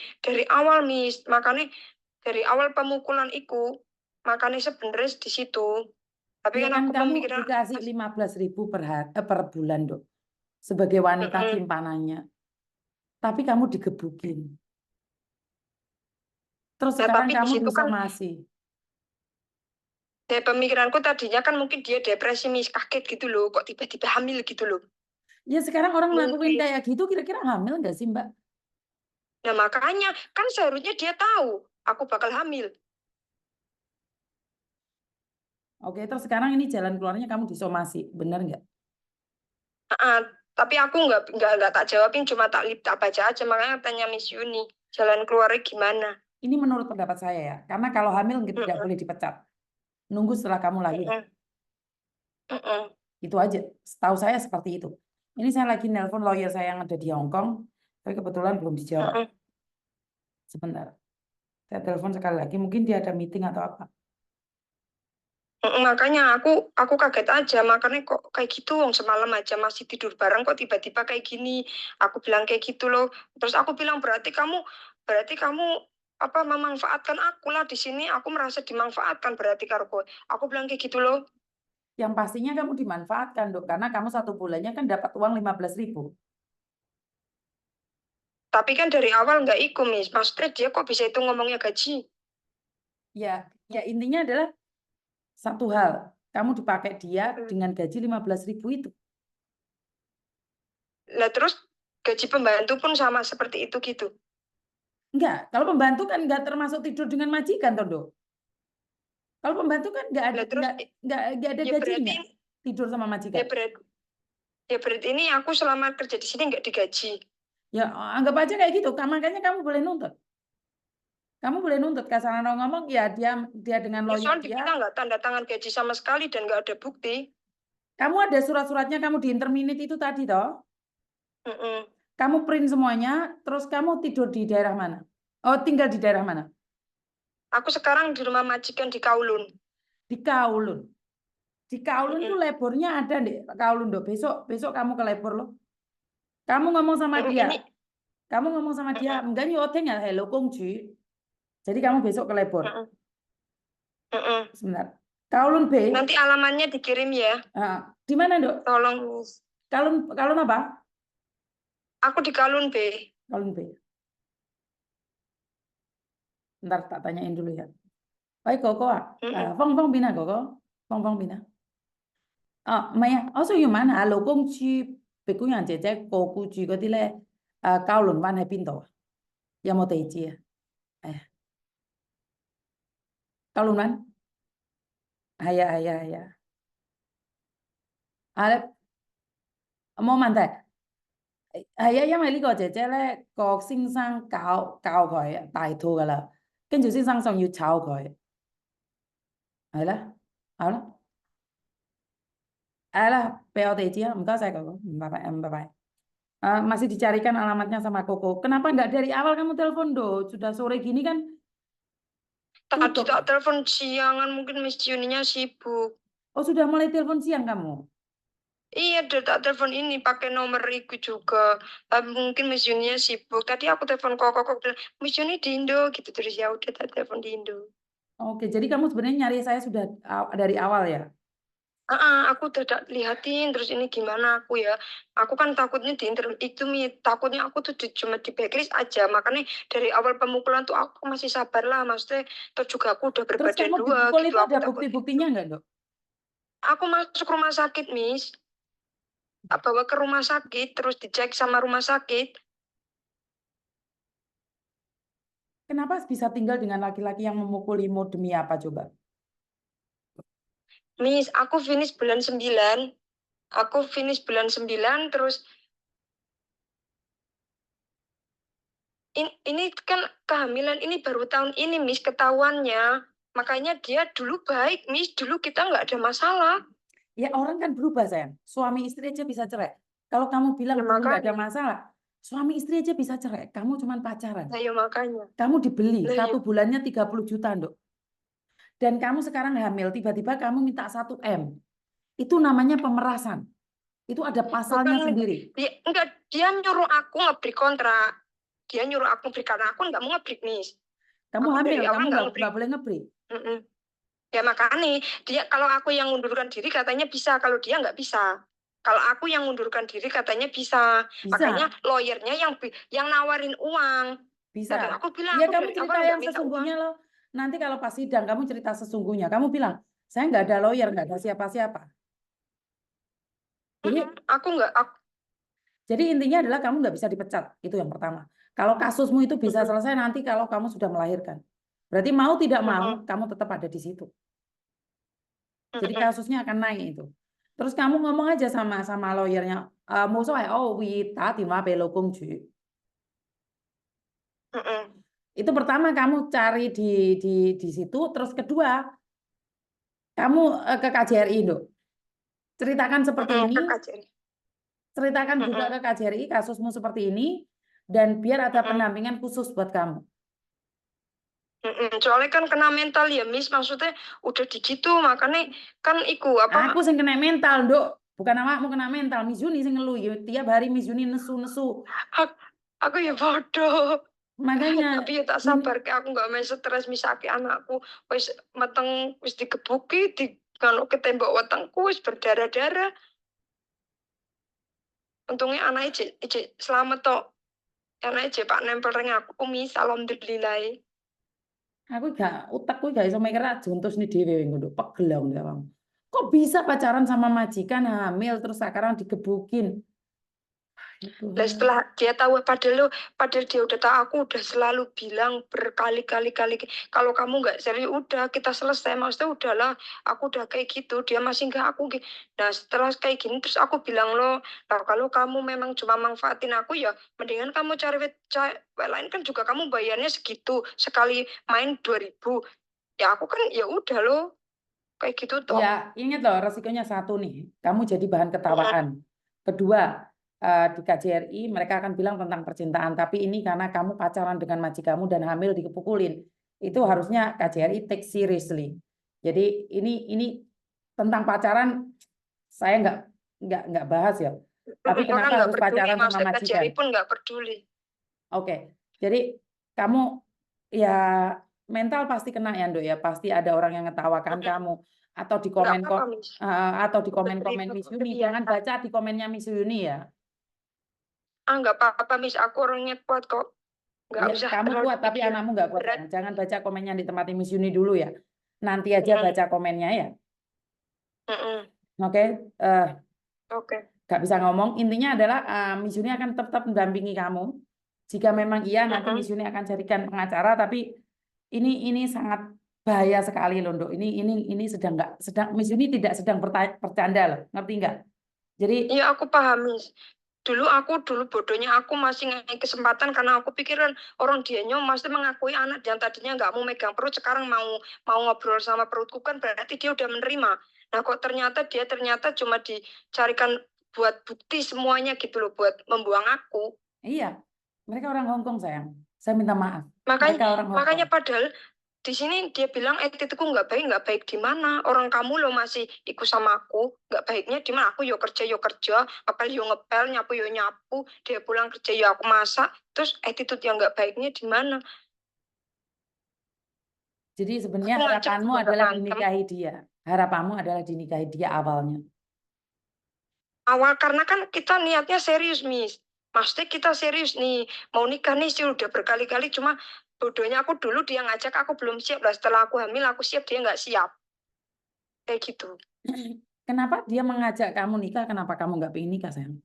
B: awal, Miss. Makanya dari awal pemukulan itu, makanya sebenarnya di situ. Tapi
A: Ya
B: kan
A: kan
B: aku
A: kamu
B: pemikiran,
A: dikasih 15.000 per bulan, Dok. Sebagai wanita simpanannya. Tapi kamu digebukin. Terus
B: nah
A: sekarang
B: tapi di
A: kamu
B: situ kan
A: disomasi.
B: dari pemikiranku tadinya kan mungkin dia depresi, Miss, kaget gitu loh, kok tiba-tiba hamil gitu loh.
A: Ya sekarang orang ngelakuin
B: Mungkin.
A: kayak gitu kira-kira hamil nggak sih, Mbak?
B: Nah makanya kan seharusnya dia tahu aku bakal hamil.
A: Oke, terus sekarang ini jalan keluarnya kamu disomasi, benar nggak?
B: Tapi aku nggak tak jawabin, cuma tak baca aja, makanya tanya Miss Yuni jalan keluarnya gimana.
A: Ini menurut pendapat saya ya, karena kalau hamil tidak boleh dipecat. Nunggu setelah kamu lahir. Itu aja. Setahu saya seperti itu. Ini saya lagi nelpon lawyer saya yang ada di Hong Kong, tapi kebetulan belum dijawab. Sebentar. Saya telepon sekali lagi, mungkin dia ada meeting atau apa.
B: Makanya aku kaget aja, makanya kok kayak gitu, semalam aja masih tidur bareng kok tiba-tiba kayak gini. Aku bilang kayak gitu loh. Terus aku bilang berarti kamu memanfaatkan aku lah di sini. Aku merasa dimanfaatkan berarti karo kowe. Aku bilang kayak gitu loh.
A: Yang pastinya kamu dimanfaatkan, Dok, karena kamu 1 bulannya kan dapat uang 15.000.
B: Tapi kan dari awal nggak ikut, Miss. Maksudnya dia kok bisa itu ngomongnya gaji?
A: Ya, ya intinya adalah satu hal, kamu dipakai dia dengan gaji 15.000 itu.
B: Lah terus gaji pembantu pun sama seperti itu gitu.
A: Enggak, kalau pembantu kan enggak termasuk tidur dengan majikan, Tondo. Kalau pembantu kan enggak ada
B: Lah terus
A: enggak ada
B: ya
A: gajinya
B: berarti
A: tidur sama majikan.
B: ya berarti ini aku selama kerja di sini nggak digaji.
A: Ya anggap aja kayak gitu. Makanya kamu boleh nuntut. Kamu boleh nuntut, kasar ngomong ya dia dengan
B: Ya
A: lawyer
B: soalnya
A: dia.
B: kita nggak tanda tangan gaji sama sekali dan nggak ada bukti.
A: Kamu ada surat-suratnya kamu di interminate itu tadi toh.
B: Mm-mm.
A: Kamu print semuanya, terus kamu tidur di daerah mana? Oh, tinggal di daerah mana?
B: Aku sekarang di rumah majikan di Kowloon.
A: Di Kowloon. Di Kowloon tuh
B: Mm-mm.
A: lebornya ada deh, Kowloon do. Besok kamu ke lebor loh. Kamu ngomong sama
B: Mm-mm.
A: dia.
B: Ini
A: Kamu ngomong sama dia,
B: mm-mm.
A: enggak nyoting ya, hello Kongju. Jadi kamu besok ke lebor.
B: Mm-mm. Mm-mm.
A: Sebentar. Kowloon B.
B: Nanti alamannya dikirim ya.
A: Di mana, Dok?
B: Tolong, Miss.
A: Kowloon apa?
B: Aku di Kowloon B.
A: Kowloon B. Ntar tak tanyain dulu ya. Baik, Koko.
B: Mm-mm.
A: Phong Phong Bina, Koko. Phong Phong Bina. 唔係啊，我想要問下勞工處別姑娘姐姐個僱主嗰啲咧，交輪灣喺邊度啊？有冇地址啊？係啊，交輪灣係啊係啊係啊，冇問題。係啊，因為呢個姐姐咧，個先生教佢大肚噶啦，跟住先生想要炒佢，係啦，好啦，係啦，俾我地址啊，唔該晒哥哥，拜拜，拜拜。Masih dicarikan alamatnya sama Koko. Kenapa nggak dari awal kamu telepon, Do? Sudah sore gini kan?
B: Tadi
A: Tutup.
B: tak telepon siangan, mungkin Miss Yuninya sibuk.
A: Oh, sudah mulai telepon siang kamu?
B: Iya, udah tak telepon ini pakai nomor itu juga. Mungkin Miss Yuninya sibuk. Tadi aku telepon kok bilang, Miss Yuni di Indo gitu, terus ya udah tak telepon di Indo.
A: Oke, jadi kamu sebenarnya nyari saya sudah dari awal ya?
B: Aku udah lihatin terus ini gimana aku ya. Aku kan takutnya di interview itu takutnya aku tuh cuma di backlist aja. Makanya dari awal pemukulan tuh aku masih sabar lah. Maksudnya tuh juga aku udah
A: Terus
B: berbadan
A: kamu
B: dua
A: dipukul
B: gitu.
A: itu
B: Aku
A: ada
B: takut gitu.
A: bukti-buktinya nggak, Dok?
B: Aku masuk rumah sakit, Miss. Bawa ke rumah sakit, terus dicek sama rumah sakit.
A: Kenapa bisa tinggal dengan laki-laki yang memukulimu demi apa coba?
B: Miss, aku finish bulan 9. Aku finish bulan 9, terus ini kan kehamilan ini baru tahun ini, Miss, ketahuannya. Makanya dia dulu baik, Miss. Dulu kita nggak ada masalah.
A: Ya orang kan berubah, sayang. Suami istri aja bisa cerai. Kalau kamu bilang
B: Ya
A: dulu nggak ada
B: makanya.
A: masalah, suami istri aja bisa cerai. Kamu cuma pacaran.
B: Nah, ya makanya.
A: Kamu dibeli,
B: Nah, ya.
A: 1 bulannya 30 juta, Dok. Dan kamu sekarang hamil, tiba-tiba kamu minta 1 M. Itu namanya pemerasan. Itu ada pasalnya
B: Bukan,
A: sendiri.
B: enggak, dia nyuruh aku ngebreak kontrak. Dia nyuruh aku ngebreak karena aku nggak mau ngebreak, Miss.
A: Kamu
B: Aku
A: hamil,
B: dari awal
A: kamu
B: nggak
A: nggak
B: ngebreak.
A: boleh ngebreak.
B: Mm-mm. Ya makanya dia kalau aku yang mundurkan diri katanya bisa, kalau dia nggak bisa. Kalau aku yang mundurkan diri katanya bisa. Makanya
A: Bisa,
B: lawyernya yang nawarin uang.
A: bisa.
B: Nah, dan aku bilang
A: Ya
B: aku
A: kamu
B: dari
A: cerita
B: awal nggak
A: yang
B: minta uang.
A: sesungguhnya loh. Nanti kalau pas sidang kamu cerita sesungguhnya. Kamu bilang, saya nggak ada lawyer, nggak ada siapa-siapa. Jadi,
B: Aku nggak. Aku,
A: jadi intinya adalah kamu nggak bisa dipecat. Itu yang pertama. Kalau kasusmu itu bisa
B: mm-mm,
A: selesai nanti kalau kamu sudah melahirkan. Berarti mau tidak mau,
B: mm-mm,
A: kamu tetap ada di situ. Jadi
B: mm-mm,
A: kasusnya akan naik itu. Terus kamu ngomong aja sama lawyernya, mau soal oh wita tima belokung ju.
B: mm-mm,
A: Itu pertama kamu cari di situ, terus kedua kamu ke KJRI, Dok. Ceritakan seperti
B: mm-mm,
A: ini,
B: Kak Ajeng.
A: ceritakan juga
B: Mm-mm,
A: ke KJRI kasusmu seperti ini, dan biar ada
B: mm-mm,
A: pendampingan khusus buat kamu.
B: mm-mm. Soalnya kan kena mental ya, Miss. Maksudnya udah di gitu, makanya kan iku apa?
A: Aku sing kena mental, Dok. Bukan awakmu kena mental. Miss Yuni sing ngeluh. Ya, tiap hari Miss Yuni nesu-nesu.
B: Aku, aku ya bodoh.
A: Makanya
B: Tapi ya tak
A: ini
B: sabar, kayak aku nggak main stres misaki anakku wis meteng, wis digebuki di kalau ke tembok wetengku wis berdarah-darah. Untungnya anaknya ije selamat tok. Anaknya ije pak nempel ring aku, Miss, alhamdulillah.
A: aku gak utakku gak iso mikir juntus nih dhewe ngono pegel aku Bang. Kok bisa pacaran sama majikan hamil terus sekarang digebukin? Ya
B: Lah
A: Tuhan.
B: setelah dia tahu, padahal dia udah tahu, aku udah selalu bilang berkali-kali kalau kamu nggak serius udah kita selesai, maksudnya udahlah, aku udah kayak gitu, dia masih nggak aku nah setelah kayak gini terus aku bilang loh, nah, kalau kamu memang cuma manfaatin aku ya mendingan kamu cari cewek lain, kan juga kamu bayarnya segitu sekali main 2.000, ya aku kan ya udah loh kayak gitu toh.
A: Ya, ingat loh resikonya satu nih, kamu jadi bahan
B: Mm-mm,
A: ketawaan. Kedua, di KJRI mereka akan bilang tentang percintaan, tapi ini karena kamu pacaran dengan majikanmu dan hamil dikepukulin. Itu harusnya KJRI take seriously. Jadi ini tentang pacaran saya nggak bahas ya. Tapi
B: orang
A: kenapa
B: nggak
A: harus
B: peduli,
A: pacaran
B: mas
A: sama majikan?
B: Jari pun nggak peduli.
A: Oke, jadi kamu ya mental pasti kena ya, Dok ya. Pasti ada orang yang ngetawakan
B: Mm-mm.
A: kamu atau di
B: Nggak
A: komen
B: apa-apa, Miss.
A: atau di
B: Udah
A: komen-komen
B: terima,
A: Miss
B: udah
A: Yuni. Jangan
B: biasa.
A: baca di komennya Miss Yuni ya.
B: Nggak apa-apa, Miss. Aku orangnya kuat kok. Nggak
A: Ya,
B: usah
A: kamu
B: terlalu
A: kuat tapi
B: dipikir
A: anakmu nggak kuat.
B: berat.
A: Jangan baca komennya di tempat Miss Yuni dulu ya. Nanti aja
B: Mm-mm.
A: baca komennya ya.
B: Mm-mm.
A: Oke, eh,
B: Oke.
A: nggak bisa ngomong. Intinya adalah Miss Yuni akan tetap mendampingi kamu. Jika memang iya, nanti
B: Mm-mm.
A: Miss Yuni akan carikan pengacara. Tapi ini sangat bahaya sekali loh, Dok. Ini sedang Miss Yuni tidak sedang bercanda loh, ngerti nggak? Jadi
B: Iya, aku paham, Miss. Dulu bodohnya aku masih ngasih kesempatan karena aku pikiran orang dianya masih mengakui anak yang tadinya nggak mau megang perut, sekarang mau mau ngobrol sama perutku, kan berarti dia udah menerima. Nah, kok ternyata cuma dicarikan buat bukti semuanya gitu loh, buat membuang aku.
A: iya, mereka orang Hong Kong sayang. Saya minta maaf.
B: Makanya
A: Mereka orang Hong Kong.
B: makanya padahal di sini dia bilang attitude-ku nggak baik di mana? Orang kamu lo masih ikut sama aku, nggak baiknya di mana? Aku yo kerja, ngepel yo ngepel, nyapu yo nyapu, dia pulang kerja yo aku masak, terus attitude yang nggak baiknya di mana?
A: Jadi
B: Aku
A: sebenarnya
B: ngajak
A: harapanmu
B: juga nggak
A: adalah
B: berantem.
A: dinikahi dia. Harapanmu adalah dinikahi dia awalnya.
B: Awal karena kan kita niatnya serius, Miss. Maksudnya kita serius nih, mau nikah nih sih udah berkali-kali, cuma bodohnya aku dulu dia ngajak aku belum siap lah. Setelah aku hamil aku siap, dia nggak siap. Kayak gitu.
A: Kenapa dia mengajak kamu nikah? Kenapa kamu nggak pengen nikah, sayang?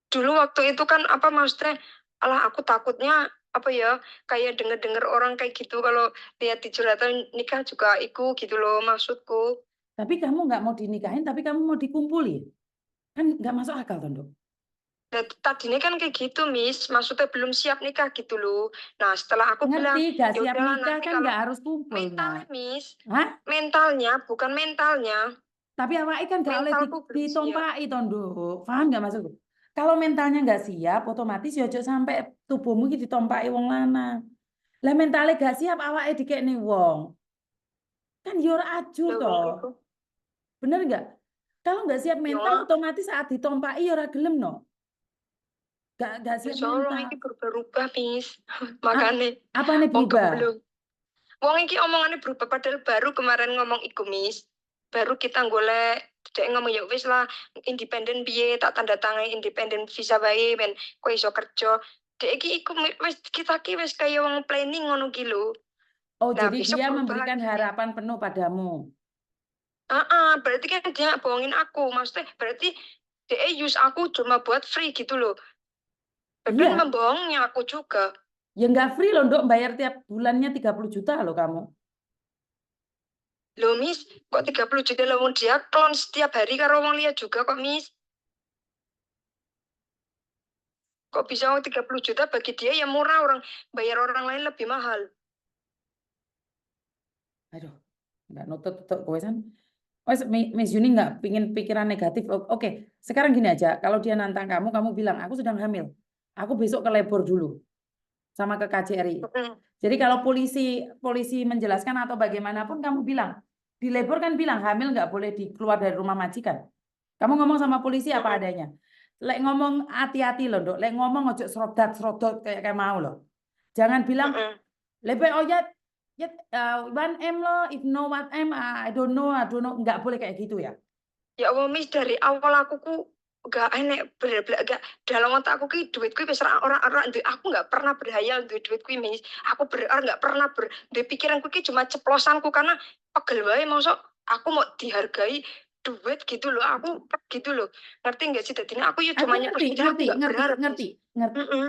B: Dulu waktu itu kan apa maksudnya, alah aku takutnya apa ya, kayak denger-denger orang kayak gitu kalau lihat di curhatan nikah juga ikut gitu loh maksudku.
A: Tapi kamu nggak mau dinikahin, tapi kamu mau dikumpuli. Kan nggak masuk akal, Tondo.
B: Dan tadinya kan kayak gitu, Miss. Maksudnya belum siap nikah gitu loh. Nah, setelah aku bilang,
A: Ngerti, gak
B: ya
A: siap
B: udahlah
A: nikah
B: nanti
A: kan
B: kalau
A: nggak harus kumpul,
B: mentalnya,
A: nak.
B: Miss.
A: Hah?
B: Mentalnya, bukan mentalnya.
A: Tapi awake kan gak oleh
B: Mentalku belum siap.
A: ditompai, Tondo. Paham nggak maksudku? Kalau mentalnya nggak siap, otomatis ya ojo sampai tubuhmu iki ditompai wong lanang. Lah mentalnya gak siap, awake dikekne wong. Kan yo ora ajur
B: Ya, wong
A: toh.
B: itu.
A: Bener nggak? Kalau nggak siap
B: Ya,
A: mental, otomatis saat ditompai ya ora gelem no. Gak siap
B: Insya
A: mental.
B: ini berubah-ubah, Miss.
A: A-
B: Makanya,
A: apa nih
B: wong
A: berubah?
B: belum. Wong iki omongannya berubah, padahal baru kemarin ngomong iku, Miss. Baru kita golek, dia ngomong ya wis lah, independen piye, tak tanda tangan independen visa bae, ben kowe iso kerja. Dek iki iku wis kita ki wis kaya wong planning ngono ki lho.
A: Oh,
B: Nah,
A: jadi
B: besok
A: dia
B: berubah
A: memberikan
B: lagi.
A: harapan penuh padamu.
B: Berarti kan dia bohongin aku. Maksudnya berarti dia use aku cuma buat free gitu loh. Dan
A: Iya,
B: membohongnya aku juga.
A: ya nggak free loh, Dok, bayar tiap bulannya 30 juta loh kamu.
B: Loh, Miss, kok 30 juta loh dia klon setiap hari karo wong liya juga kok, Miss. Kok bisa 30 juta bagi dia ya murah, orang bayar orang lain lebih mahal.
A: Aduh, nggak nutut-nutut gue kan. Oh, Miss Yuni nggak pingin pikiran negatif. Oke, sekarang gini aja. Kalau dia nantang kamu, kamu bilang, aku sedang hamil. Aku besok ke labor dulu sama ke KJRI. Jadi kalau polisi polisi menjelaskan atau bagaimanapun, kamu bilang di labor kan bilang hamil nggak boleh keluar dari rumah majikan. Kamu ngomong sama polisi apa adanya. Lek ngomong hati-hati loh, Dok. Lek ngomong ojo serodot-serodot kayak mau loh. Jangan bilang lebih oh ya ya 1M loh, if no 1M I don't know, nggak boleh kayak gitu ya.
B: Ya Allah, Miss, dari awal aku ku gak enek bener-bener gak dalam otak aku ki duitku wis orang-orang aku nggak pernah berhayal duitku, Miss. Aku nggak pernah di pikiranku ki cuma ceplosanku karena pegel wae masuk aku mau dihargai duit gitu loh, aku gitu loh, ngerti nggak sih? Tadinya aku ya
A: Aku
B: cuma
A: ngerti,
B: nyeplos, aku
A: ngerti,
B: nggak
A: ngerti,
B: berharap, Miss.
A: ngerti, ngerti.
B: Mm-mm.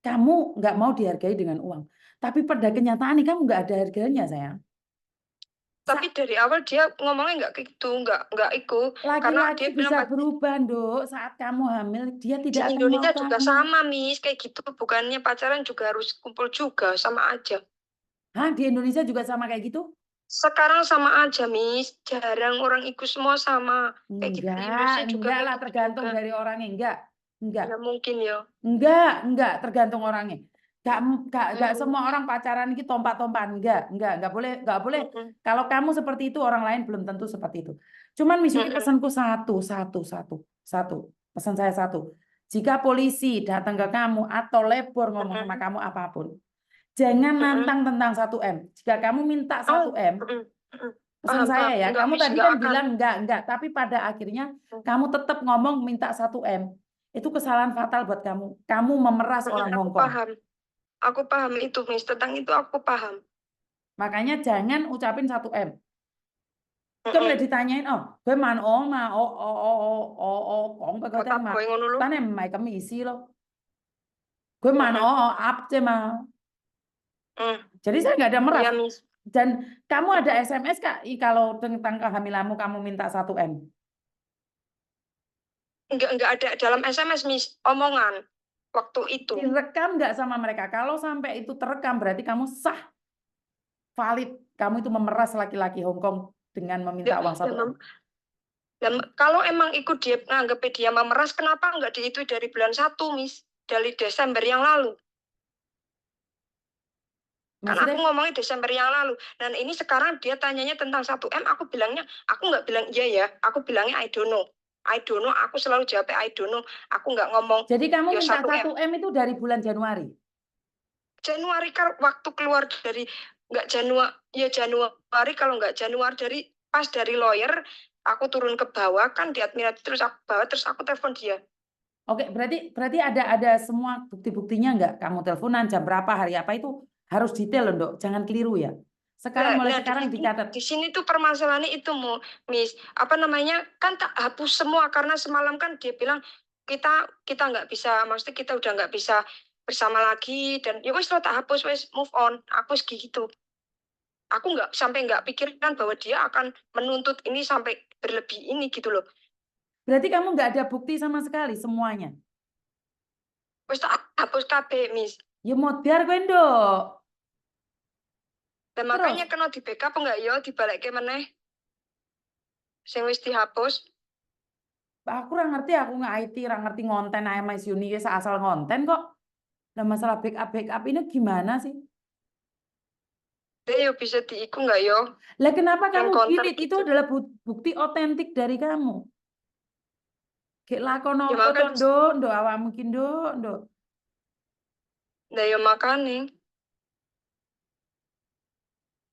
A: Kamu nggak mau dihargai dengan uang. Tapi pada kenyataan kamu nggak ada harganya, sayang.
B: Tapi dari awal dia ngomongnya nggak gitu, nggak ikut, karena
A: Laki-laki
B: dia bilang
A: bisa berubah, Dok. Saat kamu hamil, dia
B: di
A: tidak akan mau
B: Indonesia juga
A: kamu.
B: sama, Miss, kayak gitu. Bukannya pacaran juga harus kumpul juga, sama aja.
A: Hah, di Indonesia juga sama kayak gitu?
B: Sekarang sama aja, Miss. Jarang orang ikut semua sama. Kayak gitu di Indonesia juga
A: Enggak
B: kayak
A: lah,
B: gitu
A: tergantung
B: juga.
A: dari orangnya. Enggak.
B: Nggak mungkin ya.
A: Enggak, tergantung orangnya. Enggak
B: Hmm.
A: semua orang pacaran ini tompak-tompakan. Enggak boleh.
B: Mm-mm.
A: Kalau kamu seperti itu, orang lain belum tentu seperti itu. Cuman Misuni
B: Mm-mm.
A: pesanku satu. Pesan saya satu. Jika polisi datang ke kamu atau lebor ngomong sama
B: Mm-mm.
A: kamu apapun, jangan
B: Mm-mm.
A: nantang tentang 1M. Jika kamu minta
B: Oh,
A: 1M,
B: mm-mm. Mm-mm.
A: pesan
B: Paham,
A: saya
B: paham.
A: ya,
B: Enggak,
A: kamu
B: Miss,
A: tadi
B: enggak
A: kan
B: akan.
A: bilang enggak, tapi pada akhirnya kamu tetap ngomong minta 1M. Itu kesalahan fatal buat kamu. Kamu memeras
B: Mm-mm.
A: orang
B: Aku
A: Hong Kong.
B: paham. Aku paham itu, Miss. Tentang itu aku paham.
A: Makanya jangan ucapin 1M. Kan udah
B: Mm-mm.
A: ditanyain, oh, gue man kong
B: Kok
A: bagoten
B: tak
A: mà
B: boy ngono lu?
A: tane mày cái mì xi lo. Gue man
B: Mm-mm.
A: ap chứ mà.
B: Mm.
A: Jadi saya nggak ada meras.
B: Iya, Miss.
A: Dan kamu ada
B: Mm-mm.
A: SMS Kak, kalau tentang kehamilanmu kamu minta 1M.
B: Enggak ada dalam SMS, Miss. Omongan. Waktu itu.
A: Direkam nggak sama mereka? Kalau sampai itu terekam berarti kamu sah, valid. Kamu itu memeras laki-laki Hong Kong dengan meminta
B: Ya,
A: uang 1M.
B: dan kalau emang ikut dia nganggep dia memeras, kenapa nggak dihitung dari bulan 1, Miss? Dari Desember yang lalu. Kan aku ngomongnya Desember yang lalu. Dan ini sekarang dia tanyanya tentang 1M, aku bilangnya, aku nggak bilang iya ya, aku bilangnya I don't know. I don't know, aku selalu jawab I don't know. Aku nggak ngomong.
A: Jadi kamu
B: "Yo,
A: minta
B: 1M."
A: 1M itu dari bulan Januari?
B: Januari kan waktu keluar dari, nggak Januari, ya Januari, kalau nggak Januari dari pas dari lawyer, aku turun ke bawah kan di administrasi, terus aku bawa, terus aku telepon dia.
A: Oke, berarti ada semua bukti-buktinya nggak? Kamu teleponan jam berapa, hari apa, itu harus detail loh, Dok. Jangan keliru ya. Sekarang mulai sekarang dicatat.
B: Di sini tuh permasalahannya itu, Miss. Apa namanya? Kan tak hapus semua karena semalam kan dia bilang kita nggak bisa, maksudnya kita udah nggak bisa bersama lagi, dan ya wes lo tak hapus, wes move on, hapus gitu. Aku nggak pikirkan bahwa dia akan menuntut ini sampai berlebih ini gitu loh.
A: Berarti kamu nggak ada bukti sama sekali semuanya?
B: Wes tak hapus KB, Miss.
A: Ya modar kowe, Nduk.
B: Dan makanya kena di backup enggak ya, dibalik ke meneh. Sing wis dihapus.
A: Aku ora ngerti, aku nggak IT, ora ngerti ngonten ae Mas Yuni, asal ngonten kok. Nah, masalah backup ini gimana sih?
B: Dia bisa diiku enggak ya?
A: Lah kenapa kamu delete?
B: Gitu.
A: Itu adalah bukti otentik dari kamu. Kayak lakon
B: Ya
A: apa to,
B: makan,
A: Nduk, awak mungkin, Nduk.
B: nah ya makane.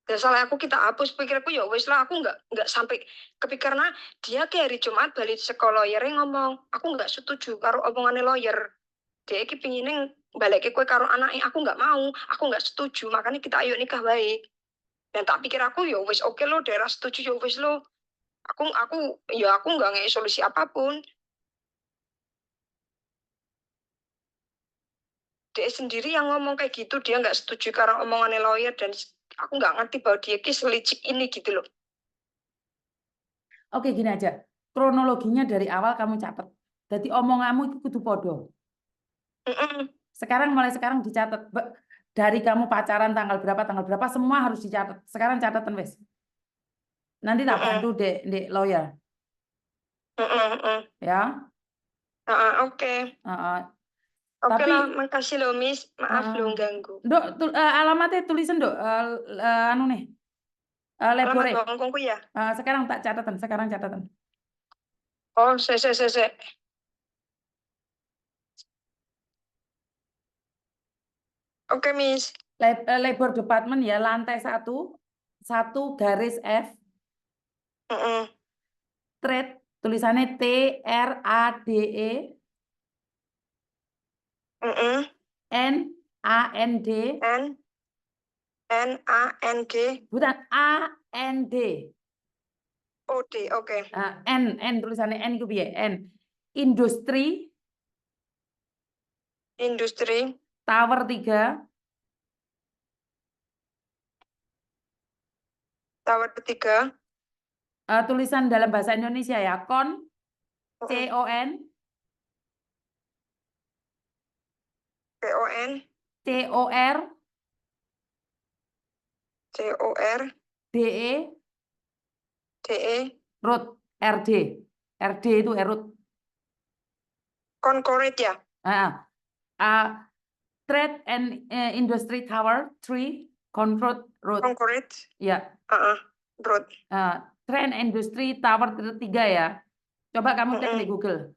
B: Dan salah aku kita hapus, pikirku ya wis lah, aku nggak sampai kepikiran. Dia ke hari Jumat balik sekolah lawyer ngomong, aku nggak setuju karo omongannya lawyer. Dia iki pingin balik ke kue karo anaknya, aku nggak mau, aku nggak setuju, makanya kita ayo nikah baik. Dan tak pikir aku ya wis oke lo, daerah setuju ya wis lo. Aku nggak ngasih solusi apapun. Dia sendiri yang ngomong kayak gitu, dia nggak setuju karena omongannya lawyer, dan aku nggak ngerti bahwa dia ki selicik ini gitu loh.
A: Oke, gini aja. Kronologinya dari awal kamu catat. Jadi omonganmu itu kudu podo. Mulai sekarang dicatat. Dari kamu pacaran tanggal berapa, semua harus dicatat. Sekarang catatan wes. Nanti tak bantu dek lawyer. Ya.
B: Oke. Oke
A: Tapi
B: lah, makasih loh Miss. Maaf belum ganggu.
A: Dok, alamatnya tulisan, Dok. Anu nih. Lebore.
B: Alamat bangkongku ya.
A: Sekarang tak catatan,
B: Oh, se. Oke, Miss.
A: Labor department ya, lantai 1 garis F. Trade, tulisannya TRADE. NAND. NAND. Bukan AND.
B: OD, oke.
A: N tulisannya N itu biar N. Industri. Tower 3. Tulisan dalam bahasa Indonesia ya, CON. CON. COR. DE. Road. RD. RD itu road.
B: Concord ya.
A: Trade and Industry Tower 3. Concord Road. Ya.
B: Road.
A: Trade Industry Tower 3 ya. Coba kamu cek di Google.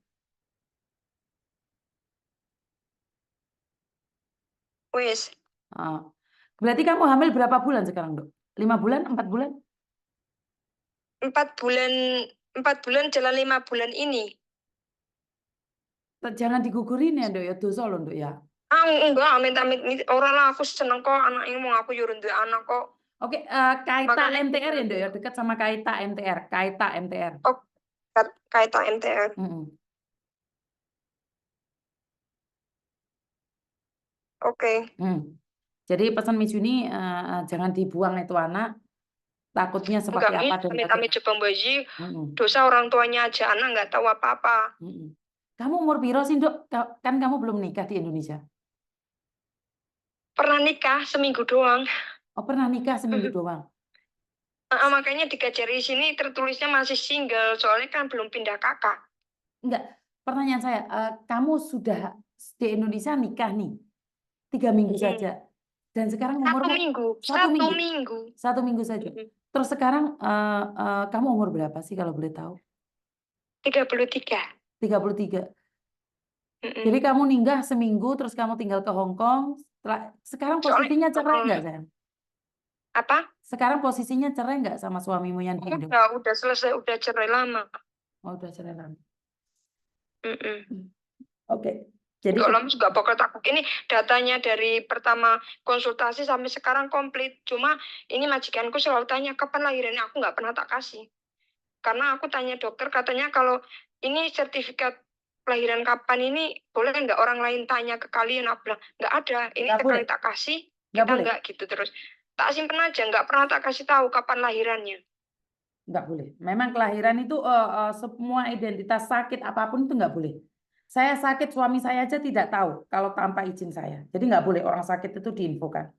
B: Wes.
A: Berarti kamu hamil berapa bulan sekarang, Dok? 5 bulan, 4 bulan?
B: 4 bulan jalan 5 bulan ini.
A: Jangan digugurin ya, Dok ya, dosa loh, Dok ya.
B: Enggak, amit-amit orang lah, aku seneng kok anak ini mau aku nyuruh anak kok.
A: Oke, Kaita MTR ya, Dok ya, dekat sama Kaita MTR.
B: Oh, Kaita MTR. Oke.
A: Jadi pesan Miss Yuni, jangan dibuang itu anak. Takutnya seperti apa dan
B: amit-amit Jepang bayi, dosa orang tuanya aja, anak nggak tahu apa-apa.
A: Kamu umur piro sih, Dok? Kan kamu belum nikah di Indonesia.
B: Pernah nikah seminggu doang.
A: Oh, pernah nikah seminggu doang.
B: Makanya di KJRI sini tertulisnya masih single, soalnya kan belum pindah kakak.
A: Enggak, pertanyaan saya, kamu sudah di Indonesia nikah nih 3 minggu saja. Dan sekarang
B: Satu
A: umurmu
B: minggu.
A: satu
B: Satu
A: minggu.
B: minggu.
A: 1 minggu saja. Terus sekarang kamu umur berapa sih kalau boleh tahu?
B: 33.
A: 33.
B: Mm-mm.
A: Jadi kamu ninggah seminggu, terus kamu tinggal ke Hong Kong. Sekarang posisinya cerai nggak, sayang?
B: Apa?
A: Sekarang posisinya cerai nggak sama suamimu yang di Indo?
B: Udah selesai, udah cerai lama.
A: Oh, udah cerai lama.
B: Mm-mm.
A: Oke. Jadi
B: Enggak lama juga bakal takut. Ini datanya dari pertama konsultasi sampai sekarang komplit. Cuma ini majikanku selalu tanya kapan lahirannya. Aku nggak pernah tak kasih. Karena aku tanya dokter, katanya kalau ini sertifikat kelahiran kapan ini boleh nggak orang lain tanya ke kalian? Aku bilang nggak ada. Ini
A: Nggak boleh.
B: sekali tak kasih,
A: Nggak
B: kita
A: boleh.
B: nggak gitu terus. Tak simpen aja, nggak pernah tak kasih tahu kapan lahirannya.
A: Nggak boleh. Memang kelahiran itu semua identitas sakit apapun itu nggak boleh. Saya sakit, suami saya aja tidak tahu kalau tanpa izin saya. Jadi nggak boleh orang sakit itu diinfokan.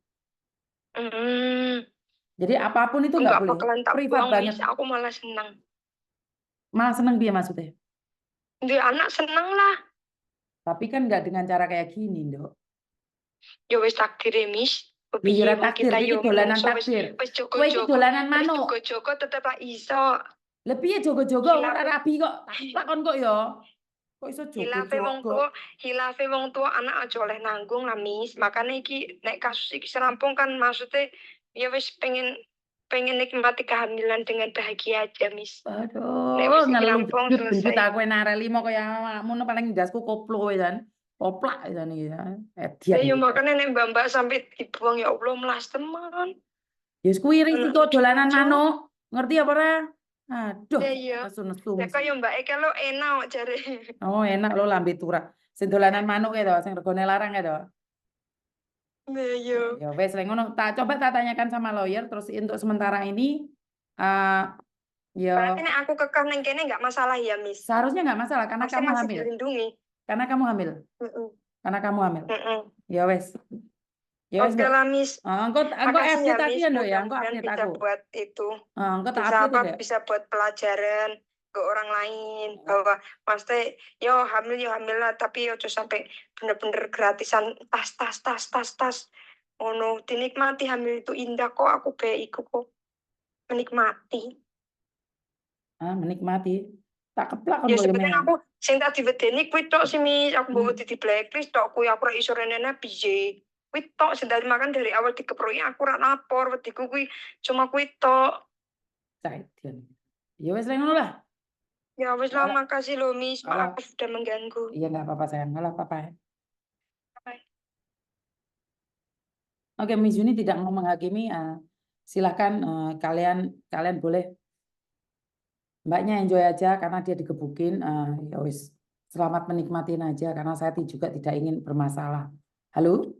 A: Jadi apapun itu nggak
B: Nggak
A: boleh.
B: bakalan tak
A: Privat
B: buang,
A: banget.
B: Miss. Aku malah senang.
A: Malah seneng dia maksudnya.
B: Dia anak senang lah.
A: Tapi kan nggak dengan cara kayak gini, Dok.
B: Ya wis takdir ya, Miss.
A: Ya
B: Piye
A: ora
B: wong
A: takdir,
B: kita
A: iki
B: yo
A: dolanan
B: menungso
A: takdir.
B: wis
A: Kowe iki
B: jogo-jogo.
A: dolanan
B: Wis
A: manuk.
B: jogo-jogo tetep lah iso.
A: Lah piye jogo-jogo ora
B: Hilafe
A: rabi kok. Tak kon kok ya. Kok iso
B: hilafe wong
A: jogo-jogo?
B: tua, hilafe wong tua anak aja oleh nanggung lah, Miss. Makanya iki nek kasus iki serampung kan maksudnya ya wis pengen nikmati kehamilan dengan bahagia aja, Miss. Nek
A: Aduh,
B: wis iki
A: ngeluh
B: rampung
A: benjut
B: selesai.
A: aku enak limo kaya ngono paling ndasku koplo kan. Poplak kan iki ya.
B: Ya
A: Edian.
B: yo makanya nek mbak-mbak sampai dibuang ya Allah melas teman.
A: Ya wis kuwi risiko
B: Anak
A: dolanan
B: cucu.
A: manuk. Ngerti apa ora? Aduh,
B: Ya iya.
A: nesu-nesu
B: Ya
A: mesti.
B: kaya Mbak Eka lo enak jare.
A: Oh, enak lo lambe turah. Sing dolanan manuk ya to, sing regane larang ya to.
B: Ya iya.
A: Ya wes lek ngono, coba tak tanyakan sama lawyer terus untuk sementara ini uh, ya
B: Berarti nek aku kekeh neng kene nggak masalah ya, Miss.
A: seharusnya nggak masalah karena
B: Pasti
A: kamu
B: masih
A: hamil.
B: dilindungi.
A: Karena kamu hamil.
B: Mm-mm.
A: Karena kamu hamil.
B: Mm-mm.
A: Ya wes. Ya wes,
B: Oke
A: Dok.
B: lah, Miss.
A: Engko
B: Makasih ya,
A: update aku
B: Miss.
A: ya, Dok ya. Engko
B: Mudah-mudahan
A: update
B: bisa
A: aku.
B: buat itu.
A: Engko tak
B: Bisa
A: update
B: apa?
A: ya.
B: Bisa buat pelajaran ke orang lain. Bahwa maksudnya, yo hamil lah. Tapi yo sampai bener-bener gratisan tas. Oh no, dinikmati hamil itu indah kok. Aku kayak iku kok. Menikmati.
A: Menikmati. Tak keplak kon
B: Ya
A: kok ya
B: sebenarnya
A: mean.
B: aku sing tak diwedeni kuwi tok sih, Miss. Aku bawa di blacklist tok kuwi aku ora iso renene piye. Kuwi tok sing dari makan dari awal dikeproki aku ora lapor wediku kuwi cuma kuwi tok.
A: Caidian. Ya wes lek ngono lah.
B: Ya wis lah, makasih loh, Miss.
A: Alah.
B: Maaf sudah mengganggu.
A: Iya nggak apa-apa sayang. Nggak apa-apa. Oke, Miss Yuni tidak mau menghakimi. Silahkan kalian boleh. Mbaknya enjoy aja karena dia digebukin. Ya wis, selamat menikmatin aja karena saya juga tidak ingin bermasalah. Halo?